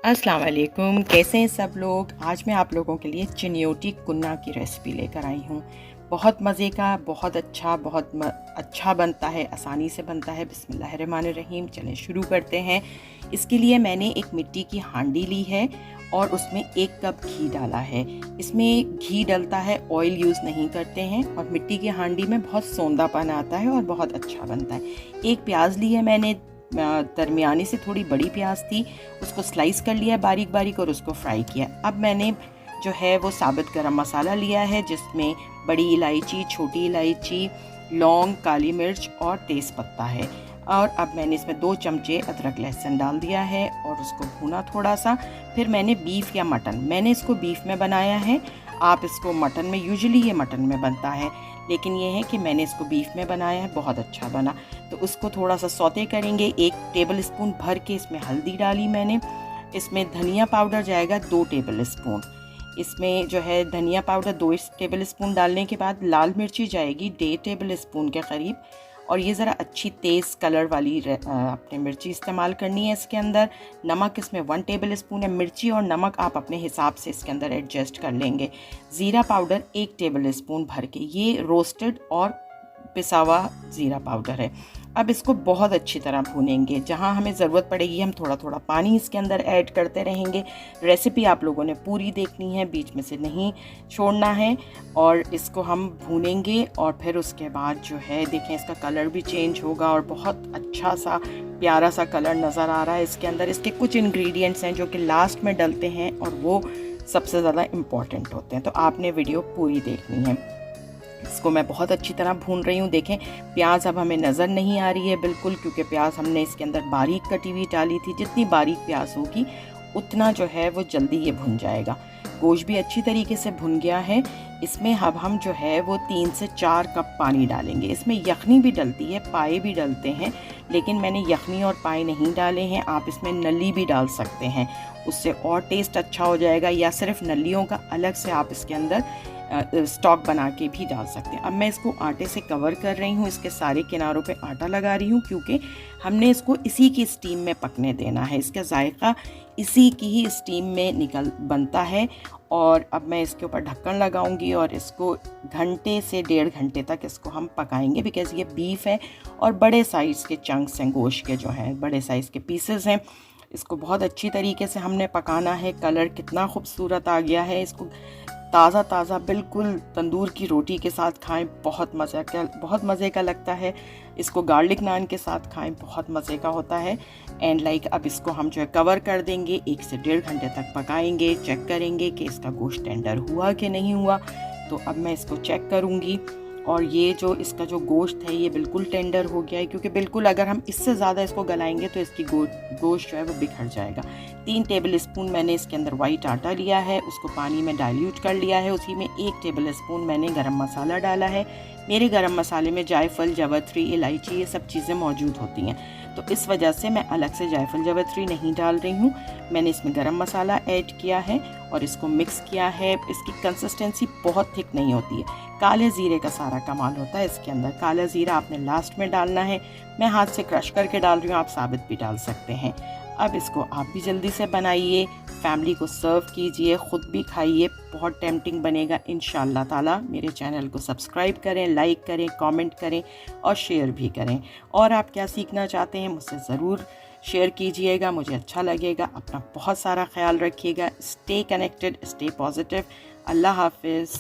अस्सलाम वालेकुम, कैसे हैं सब लोग। आज मैं आप लोगों के लिए चिन्योटी कुन्ना की रेसिपी लेकर आई हूँ। बहुत मज़े का, बहुत अच्छा बनता है, आसानी से बनता है। बिस्मिल्लाहिर्रहमानिर्रहीम। चलें शुरू करते हैं। इसके लिए मैंने एक मिट्टी की हांडी ली है और उसमें 1 कप घी डाला है। इसमें घी डलता है, ऑयल यूज़ नहीं करते हैं। और मिट्टी की हांडी में बहुत सौंदापन आता है और बहुत अच्छा बनता है। 1 प्याज ली है मैंने, दरमियानी से थोड़ी बड़ी प्याज थी, उसको स्लाइस कर लिया बारीक बारीक और उसको फ्राई किया। अब मैंने जो है वो साबुत गरम मसाला लिया है, जिसमें बड़ी इलायची, छोटी इलायची, लौंग, काली मिर्च और तेज़ पत्ता है। और अब मैंने इसमें 2 चमचे अदरक लहसुन डाल दिया है और उसको भूना थोड़ा सा। फिर मैंने बीफ या मटन, मैंने इसको बीफ में बनाया है, आप इसको मटन में, यूजुअली ये मटन में बनता है, लेकिन ये है कि मैंने इसको बीफ में बनाया है, बहुत अच्छा बना। तो उसको थोड़ा सा सौते करेंगे। 1 टेबल स्पून भर के इसमें हल्दी डाली मैंने। इसमें धनिया पाउडर जाएगा 2 टेबल स्पून। इसमें जो है धनिया पाउडर 2 टेबल स्पून डालने के बाद लाल मिर्ची जाएगी 1.5 टेबल स्पून के करीब। और ये ज़रा अच्छी तेज़ कलर वाली अपने मिर्ची इस्तेमाल करनी है इसके अंदर। नमक इसमें 1 टेबल स्पून है। मिर्ची और नमक आप अपने हिसाब से इसके अंदर एडजस्ट कर लेंगे। ज़ीरा पाउडर 1 टेबल स्पून भर के, ये रोस्टेड और पिसा हुआ ज़ीरा पाउडर है। अब इसको बहुत अच्छी तरह भूनेंगे। जहाँ हमें ज़रूरत पड़ेगी हम थोड़ा थोड़ा पानी इसके अंदर ऐड करते रहेंगे। रेसिपी आप लोगों ने पूरी देखनी है, बीच में से नहीं छोड़ना है। और इसको हम भूनेंगे और फिर उसके बाद जो है देखें इसका कलर भी चेंज होगा और बहुत अच्छा सा प्यारा सा कलर नज़र आ रहा है इसके अंदर। इसके कुछ इंग्रेडिएंट्स हैं जो कि लास्ट में डलते हैं और वो सबसे ज़्यादा इम्पॉर्टेंट होते हैं, तो आपने वीडियो पूरी देखनी है। इसको मैं बहुत अच्छी तरह भून रही हूँ। देखें प्याज अब हमें नज़र नहीं आ रही है बिल्कुल, क्योंकि प्याज हमने इसके अंदर बारीक कटी हुई डाली थी। जितनी बारीक प्याज होगी उतना जो है वो जल्दी ये भुन जाएगा। गोश्त भी अच्छी तरीके से भुन गया है। इसमें अब हम जो है वो 3 से 4 कप पानी डालेंगे। इसमें यखनी भी डलती है, पाए भी डलते हैं, लेकिन मैंने यखनी और पाए नहीं डाले हैं। आप इसमें नली भी डाल सकते हैं, उससे और टेस्ट अच्छा हो जाएगा, या सिर्फ नलियों का अलग से आप इसके अंदर स्टॉक बना के भी डाल सकते हैं। अब मैं इसको आटे से कवर कर रही हूँ, इसके सारे किनारों पे आटा लगा रही हूँ, क्योंकि हमने इसको इसी की स्टीम में पकने देना है। इसका जायका इसी की ही स्टीम में बनता है। और अब मैं इसके ऊपर ढक्कन लगाऊंगी और इसको घंटे से 1.5 घंटे तक इसको हम पकाएंगे, बिकॉज़ ये बीफ है और बड़े साइज़ के चंक्स हैं, गोश्त के जो हैं बड़े साइज़ के पीसेस हैं। इसको बहुत अच्छी तरीके से हमने पकाना है। कलर कितना खूबसूरत आ गया है। इसको ताज़ा ताज़ा बिल्कुल तंदूर की रोटी के साथ खाएं, बहुत मज़े का लगता है। इसको गार्लिक नान के साथ खाएं, बहुत मज़े का होता है। एंड अब इसको हम जो है कवर कर देंगे, 1 से 1.5 घंटे तक पकाएंगे। चेक करेंगे कि इसका गोश्त टेंडर हुआ कि नहीं हुआ। तो अब मैं इसको चेक करूँगी और ये जो इसका जो गोश्त है ये बिल्कुल टेंडर हो गया है, क्योंकि बिल्कुल अगर हम इससे ज़्यादा इसको गलाएंगे तो इसकी गोश्त जो है वो बिखर जाएगा। 3 टेबल स्पून मैंने इसके अंदर वाइट आटा लिया है, उसको पानी में डाइल्यूट कर लिया है। उसी में 1 टेबल स्पून मैंने गरम मसाला डाला है। मेरे गरम मसाले में जायफल, जावित्री, इलायची ये सब चीज़ें मौजूद होती हैं, तो इस वजह से मैं अलग से जायफल जावित्री नहीं डाल रही हूँ। मैंने इसमें गरम मसाला ऐड किया है और इसको मिक्स किया है। इसकी कंसिस्टेंसी बहुत थिक नहीं होती है। काले ज़ीरे का सारा कमाल होता है इसके अंदर। काला ज़ीरा आपने लास्ट में डालना है। मैं हाथ से क्रश करके डाल रही हूँ, आप साबित भी डाल सकते हैं। अब इसको आप भी जल्दी से बनाइए, फैमिली को सर्व कीजिए, ख़ुद भी खाइए, बहुत टेम्पटिंग बनेगा इंशाअल्लाह ताला। मेरे चैनल को सब्सक्राइब करें, लाइक करें, कमेंट करें और शेयर भी करें। और आप क्या सीखना चाहते हैं मुझसे ज़रूर शेयर कीजिएगा, मुझे अच्छा लगेगा। अपना बहुत सारा ख्याल रखिएगा। Stay connected, stay positive. अल्लाह हाफिज़।